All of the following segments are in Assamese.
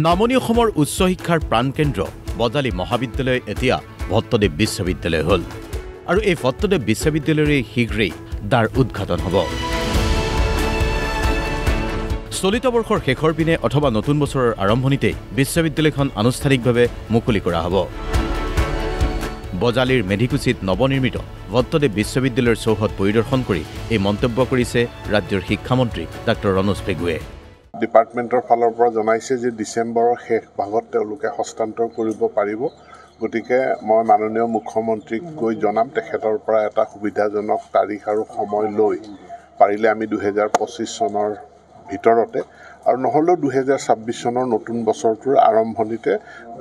নামনি অসমৰ উচ্চ শিক্ষাৰ প্ৰাণকেন্দ্ৰ বজালী মহাবিদ্যালয় এতিয়া ভট্টদেৱ বিশ্ববিদ্যালয় হ'ল আৰু এই ভট্টদেৱ বিশ্ববিদ্যালয়ৰে শীঘ্ৰেই দ্বাৰ উদ্ঘাটন হ'ব। চলিত বৰ্ষৰ শেষৰ পিনে অথবা নতুন বছৰৰ আৰম্ভণিতে বিশ্ববিদ্যালয়খন আনুষ্ঠানিকভাৱে মুকলি কৰা হ'ব। বজালীৰ মেধিকুচিত নৱনিৰ্মিত ভট্টদেৱ বিশ্ববিদ্যালয়ৰ চৌহদ পৰিদৰ্শন কৰি এই মন্তব্য কৰিছে ৰাজ্যৰ শিক্ষামন্ত্ৰী ডাঃ ৰণোজ পেগুৱে। ডিপাৰ্টমেণ্টৰ ফালৰ পৰা জনাইছে যে ডিচেম্বৰৰ শেষ ভাগত তেওঁলোকে হস্তান্তৰ কৰিব পাৰিব। গতিকে মই মাননীয় মুখ্যমন্ত্ৰীক গৈ জনাম তেখেতৰ পৰা এটা সুবিধাজনক তাৰিখ আৰু সময় লৈ পাৰিলে আমি 2025 চনৰ ভিতৰতে আৰু নহ'লেও 2026 চনৰ নতুন বছৰটোৰ আৰম্ভণিতে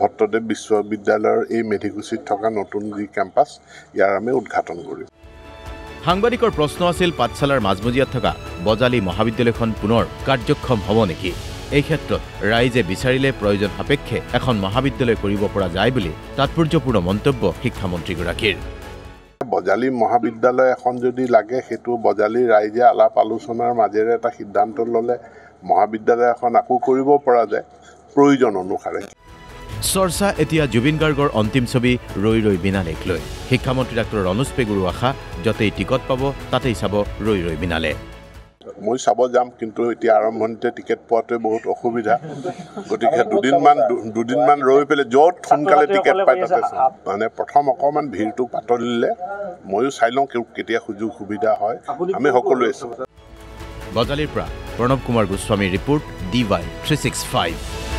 ভট্টদেৱ বিশ্ববিদ্যালয়ৰ এই মেধিকুচিত থকা নতুন যি কেম্পাছ ইয়াৰ আমি উদ্ঘাটন কৰিম। সাংবাদিকৰ প্ৰশ্ন আছিল পাঠশালাৰ মাজমজিয়াত থকা বজালী মহাবিদ্যালয়খন পুনৰ কাৰ্যক্ষম হ'ব নেকি? এই ক্ষেত্ৰত ৰাইজে বিচাৰিলে প্ৰয়োজন সাপেক্ষে এখন মহাবিদ্যালয় কৰিব পৰা যায় বুলি তাৎপৰ্যপূৰ্ণ মন্তব্য শিক্ষামন্ত্ৰীগৰাকীৰ। বজালী মহাবিদ্যালয় এখন যদি লাগে সেইটো বজালী ৰাইজে আলাপ আলোচনাৰ মাজেৰে এটা সিদ্ধান্ত ল'লে মহাবিদ্যালয় এখন আকৌ কৰিব পৰা যায় প্ৰয়োজন অনুসাৰে। চৰ্চা এতিয়া জুবিন গাৰ্গৰ অন্তিম ছবি ৰৈ ৰৈ বিনালেক লৈ। শিক্ষামন্ত্ৰী ডাঃ ৰণোজ পেগুৰ আশা য'তেই টিকট পাব তাতেই চাব ৰৈ ৰৈ বিনালে। মই চাব যাম, কিন্তু এতিয়া আৰম্ভণিতে টিকেট পোৱাটোৱে বহুত অসুবিধা। গতিকে দুদিনমান ৰৈ পেলাই য'ত সোনকালে টিকেট পাই তাতে মানে প্ৰথম অকণমান ভিৰটো পাতলিলে ময়ো চাই লওঁ কেতিয়া সুযোগ সুবিধা হয়। আমি সকলোৱে চাম। বজালীৰ পৰা প্ৰণৱ কুমাৰ গোস্বামীৰ ৰিপৰ্ট DY 365।